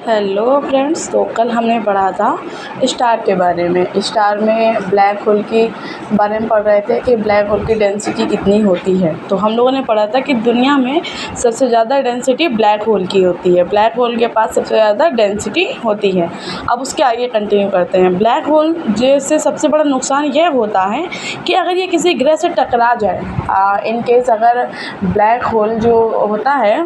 Hello friends, तो कल हमने पढ़ा था स्टार के बारे में। स्टार में ब्लैक होल के बारे में पढ़ रहे थे कि ब्लैक होल की डेंसिटी कितनी होती है। तो हम लोगों ने पढ़ा था कि दुनिया में सबसे ज़्यादा डेंसिटी ब्लैक होल की होती है। ब्लैक होल के पास सबसे ज़्यादा डेंसिटी होती है। अब उसके आगे कंटिन्यू करते हैं। ब्लैक होल जैसे सबसे बड़ा नुकसान यह होता है कि अगर ये किसी ग्रह से टकरा जाए, इन केस अगर ब्लैक होल जो होता है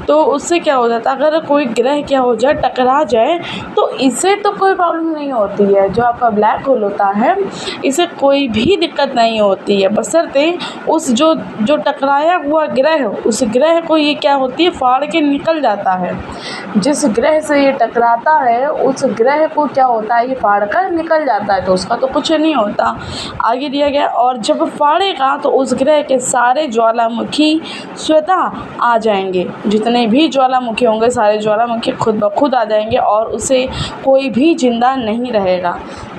तो उससे क्या हो जाता है, अगर कोई ग्रह क्या हो जाए, टकरा जाए, तो इसे तो कोई प्रॉब्लम नहीं होती है। जो आपका ब्लैक होल होता है इसे कोई भी दिक्कत नहीं होती है, बशर्ते उस जो टकराया हुआ ग्रह उस ग्रह को ये क्या होती है, फाड़ के निकल जाता है। जिस ग्रह से ये टकराता है उस ग्रह को क्या होता है, ये फाड़ कर निकल जाता है, तो उसका तो कुछ नहीं होता। आगे दिया गया, और जब फाड़ेगा तो उस ग्रह के सारे ज्वालामुखी स्वतः आ जाएंगे। जितने भी ज्वालामुखी होंगे सारे ज्वालामुखी खुद ब खुद आ जाएंगे और उसे कोई भी जिंदा नहीं रहेगा।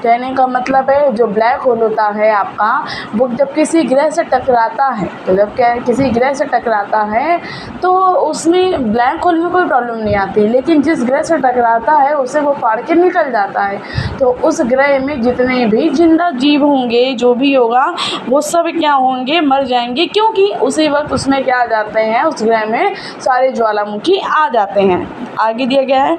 कहने का मतलब है, जो ब्लैक होल होता है आपका, वो जब किसी ग्रह से टकराता है, तो जब क्या किसी ग्रह से टकराता है तो उसमें ब्लैक होल में कोई प्रॉब्लम नहीं आती, लेकिन जिस ग्रह से टकराता है उसे वो फाड़ के निकल जाता है। तो उस ग्रह में जितने भी जिंदा जीव होंगे, जो भी होगा, वो सब क्या होंगे, मर जाएंगे, क्योंकि उसी वक्त उसमें क्या आ जाते हैं, उस ग्रह में सारे ज्वालामुखी आ जाते हैं। आगे दिया गया है,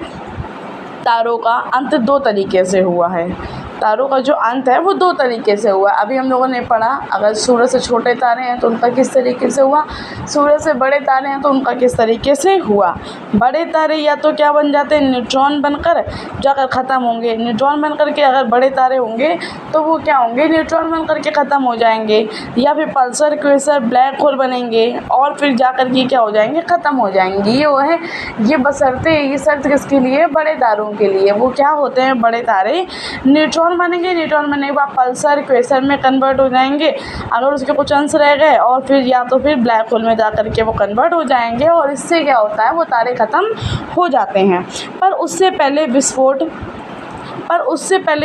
तारों का अंत दो तरीके से हुआ है। तारों का जो अंत है वो दो तरीके से हुआ। अभी हम लोगों ने पढ़ा, अगर सूरज से छोटे तारे हैं तो उनका किस तरीके से हुआ, सूरज से बड़े तारे हैं तो उनका किस तरीके से हुआ। बड़े तारे या तो क्या बन जाते हैं, न्यूट्रॉन बनकर जाकर ख़त्म होंगे। न्यूट्रॉन बन करके अगर बड़े तारे होंगे तो वो क्या होंगे, न्यूट्रॉन बन करके ख़त्म हो जाएंगे, या फिर पल्सर क्वेसर ब्लैक होल बनेंगे और फिर जा कर के क्या हो जाएंगे, ख़त्म हो जाएंगे। ये वो है, ये बशर्ते, ये शर्त किसके लिए, बड़े तारों के लिए। वो क्या होते हैं, बड़े तारे न्यूट्रॉन बनेंगे, न्यूट्रॉन बनने के बाद पल्सर क्वेसर में कन्वर्ट हो जाएंगे, अगर उसके कुछ अंश रह गए, और फिर या तो फिर ब्लैक होल में जा कर के वो कन्वर्ट हो जाएंगे, और इससे क्या होता है, वो तारे ख़त्म हो जाते हैं। पर उससे पहले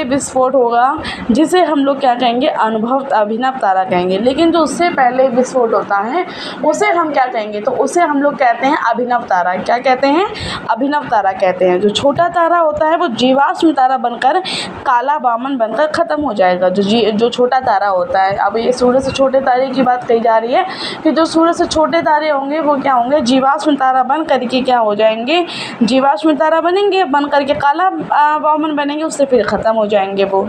विस्फोट होगा, जिसे हम लोग क्या कहेंगे, अभिनव तारा कहेंगे। लेकिन जो उससे पहले विस्फोट होता है उसे हम क्या कहेंगे, तो उसे हम लोग कहते हैं अभिनव तारा। क्या कहते हैं, अभिनव तारा कहते हैं। जो छोटा तारा होता है वो जीवाश्म तारा बनकर, काला बामन बनकर ख़त्म हो जाएगा, जो छोटा तारा होता है। अब ये सूरज से छोटे तारे की बात कही जा रही है कि जो सूरज से छोटे तारे होंगे वो क्या होंगे, जीवाश्म तारा बन करके क्या हो जाएंगे, जीवाश्म तारा बनेंगे, बन करके काला बामन बनेंगे, उससे फिर ख़त्म हो जाएंगे वो।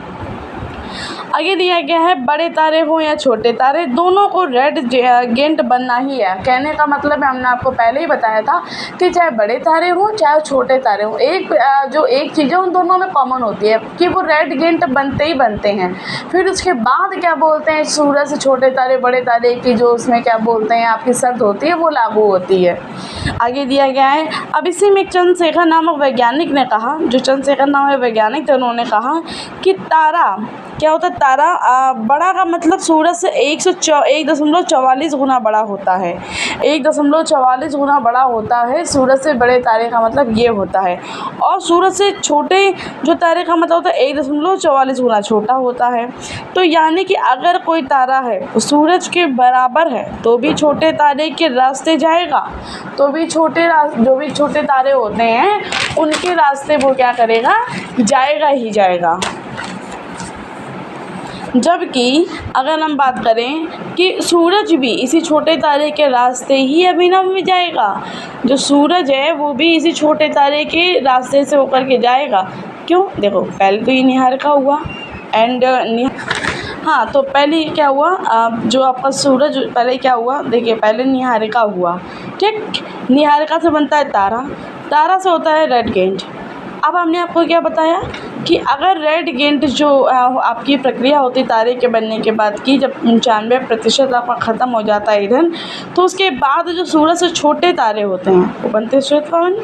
आगे दिया गया है, बड़े तारे हों या छोटे तारे, दोनों को रेड गेंट बनना ही है। कहने का मतलब है, हमने आपको पहले ही बताया था कि चाहे बड़े तारे हों चाहे छोटे तारे हों, एक चीज़ है उन दोनों में कॉमन होती है कि वो रेड गेंट बनते ही बनते हैं। फिर उसके बाद क्या बोलते हैं, सूरज से छोटे तारे बड़े तारे की जो उसमें क्या बोलते हैं, आपकी शर्त होती है, वो लागू होती है। आगे दिया गया है, अब इसी में चंद्रशेखर नामक वैज्ञानिक ने कहा, जो चंद्रशेखर नाम है वैज्ञानिक थे, उन्होंने कहा कि तारा क्या होता है, तारा बड़ा का मतलब सूरज से 1.44 गुना बड़ा होता है। 1.44 गुना बड़ा होता है सूरज से बड़े तारे का मतलब ये होता है। और सूरज से छोटे जो तारे का मतलब होता है 1.44 गुना छोटा होता है। तो यानी कि अगर कोई तारा है वो सूरज के बराबर है तो भी छोटे तारे के रास्ते जाएगा, तो भी जो भी छोटे तारे होते हैं उनके रास्ते वो क्या करेगा, जाएगा ही जाएगा। जबकि अगर हम बात करें कि सूरज भी इसी छोटे तारे के रास्ते ही अभिनव में जाएगा, जो सूरज है वो भी इसी छोटे तारे के रास्ते से होकर के जाएगा। क्यों, देखो पहले तो ये निहारिका हुआ एंड हाँ, तो पहले क्या हुआ, जो आपका सूरज पहले क्या हुआ, देखिए पहले निहारिका हुआ, ठीक, निहारिका से बनता है तारा, तारा से होता है रेड गेंट। अब हमने आपको क्या बताया कि अगर रेड गेंट जो आपकी प्रक्रिया होती तारे के बनने के बाद की, जब 95% आपका ख़त्म हो जाता है ईंधन, तो उसके बाद जो सूरज से छोटे तारे होते हैं वो बनते हैं श्वेत वामन,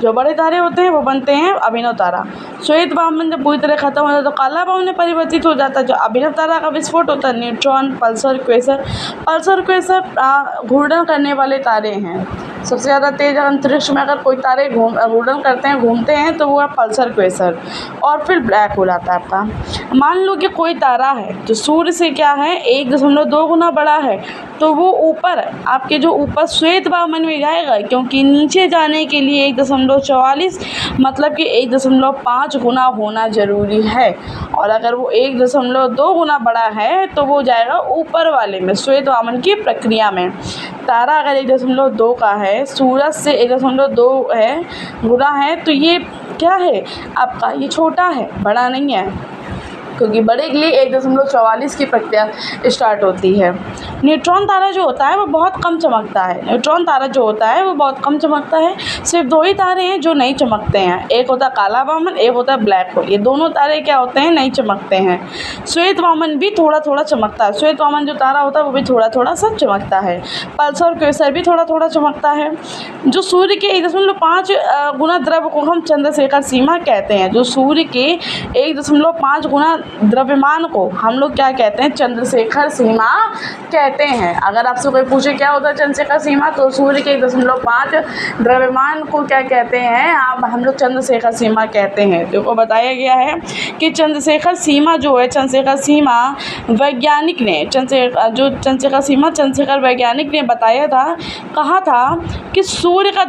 जो बड़े तारे होते हैं वो बनते हैं अभिनव तारा। श्वेत वामन जब पूरी तरह ख़त्म हो जाता है तो काला बामन में परिवर्तित हो जाता है। जो अभिनव तारा का विस्फोट होता है, न्यूट्रॉन, पल्सर क्वेसर घूर्णन करने वाले तारे हैं। सबसे ज़्यादा तेज़ अंतरिक्ष में अगर कोई तारे घूर्णन करते हैं, घूमते हैं, तो वो है पल्सर क्वेसर। और फिर ब्लैक होल आता है आपका। मान लो कि कोई तारा है जो सूर्य से क्या है 1.2 गुना बड़ा है, तो वो ऊपर आपके जो ऊपर श्वेत वामन में जाएगा, क्योंकि नीचे जाने के लिए 1.44 मतलब कि 1.5 गुना होना ज़रूरी है। और अगर वो 1.2 गुना बड़ा है तो वो जाएगा ऊपर वाले में, श्वेत वामन की प्रक्रिया में। तारा अगर 1.2 का है, सूरज से 1.2 है गुना है, तो ये क्या है आपका, ये छोटा है, बड़ा नहीं है, क्योंकि बड़े के लिए 1.44 की प्रक्रिया स्टार्ट होती है। न्यूट्रॉन तारा जो होता है वो बहुत कम चमकता है। न्यूट्रॉन तारा जो होता है वो बहुत कम चमकता है। सिर्फ 2 ही तारे हैं जो नहीं चमकते हैं, एक होता है काला वामन, एक होता है ब्लैक होल। ये दोनों तारे क्या होते हैं, नहीं चमकते हैं। श्वेत वामन भी थोड़ा थोड़ा चमकता है। श्वेत वामन जो तारा होता है वो भी थोड़ा थोड़ा सा चमकता है। पल्सर और क्वेसर भी थोड़ा थोड़ा चमकता है। जो सूर्य के 1.5 गुना द्रव्य को हम चंद्रशेखर सीमा कहते हैं। जो सूर्य के 1.5 गुना द्रव्यमान को हम लोग क्या कहते हैं, चंद्रशेखर सीमा कहते हैं। अगर आपसे कोई पूछे क्या होता है चंद्रशेखर सीमा, तो सूर्य के 1.5 द्रव्यमान को क्या कहते हैं, हम लोग चंद्रशेखर सीमा कहते हैं। देखो बताया गया है कि चंद्रशेखर सीमा जो है, चंद्रशेखर सीमा वैज्ञानिक ने चंद्रशेखर वैज्ञानिक ने बताया था, कहा था कि सूर्य के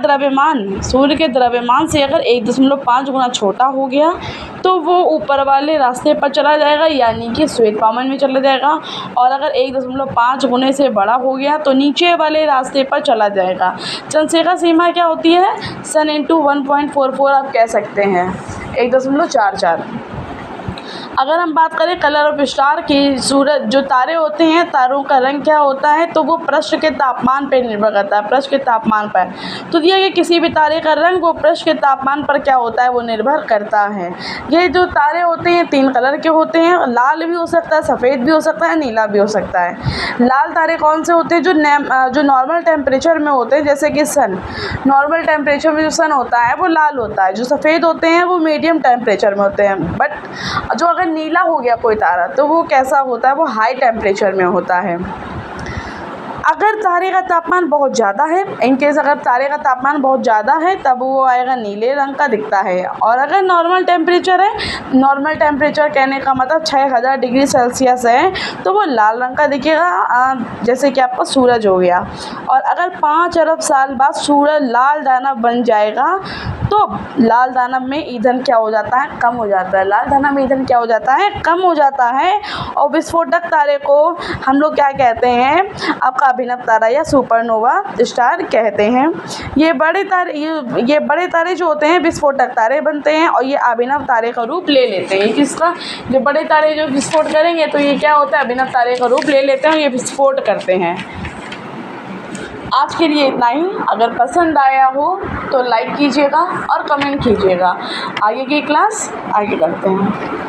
द्रव्यमान से अगर 1.5 गुना छोटा हो गया तो वो ऊपर वाले रास्ते पर चला जाएगा, यानी कि श्वेत वामन में चला जाएगा। और अगर 1.5 गुने से बड़ा हो गया तो नीचे वाले रास्ते पर चला जाएगा। चंद्रशेखर सीमा क्या होती है, सन इंटू 1.44 आप कह सकते हैं, 1.44। अगर हम बात करें कलर ऑफ स्टार की, सूरज जो तारे होते हैं, तारों का रंग क्या होता है, तो वो पृष्ठ के तापमान पर निर्भर करता है, पृष्ठ के तापमान पर। तो दिया गया किसी भी तारे का रंग वो पृष्ठ के तापमान पर क्या होता है, वो निर्भर करता है। ये जो तारे होते हैं 3 कलर के होते हैं, लाल भी हो सकता है, सफ़ेद भी हो सकता है, नीला भी हो सकता है। लाल तारे कौन से होते हैं, जो नॉर्मल टेम्परेचर में होते हैं, जैसे कि सन। नॉर्मल टेम्परेचर में जो सन होता है वो लाल होता है। जो सफ़ेद होते हैं वो मीडियम टेम्परेचर में होते हैं। बट जो अगर नीला हो गया कोई तारा तो वो कैसा होता है, वो हाई टेम्परेचर में होता है। अगर तारे का तापमान बहुत ज़्यादा है, इनकेस अगर तारे का तापमान बहुत ज़्यादा है तब वो आएगा नीले रंग का दिखता है। और अगर नॉर्मल टेम्परेचर है, नॉर्मल टेम्परेचर कहने का मतलब 6000 डिग्री सेल्सियस है, तो वो लाल रंग का दिखेगा, जैसे कि आपका सूरज हो गया। और अगर 5 अरब साल बाद सूरज लाल दानव बन जाएगा तो लाल दानव में ईंधन क्या हो जाता है, कम हो जाता है। लाल दानव में ईंधन क्या हो जाता है, कम हो जाता है। और विस्फोटक तारे को हम लोग क्या कहते हैं, आपका अभिनव तारा या सुपरनोवा स्टार कहते हैं। ये बड़े तारे जो होते हैं विस्फोटक तारे बनते हैं और ये अभिनव तारे का रूप ले लेते हैं। किसका, जो बड़े तारे जो विस्फोट करेंगे तो ये क्या होता है, अभिनव तारे का रूप ले लेते हैं और ये विस्फोट करते हैं। आज के लिए इतना ही। अगर पसंद आया हो तो लाइक कीजिएगा और कमेंट कीजिएगा। आगे की क्लास आगे करते हैं।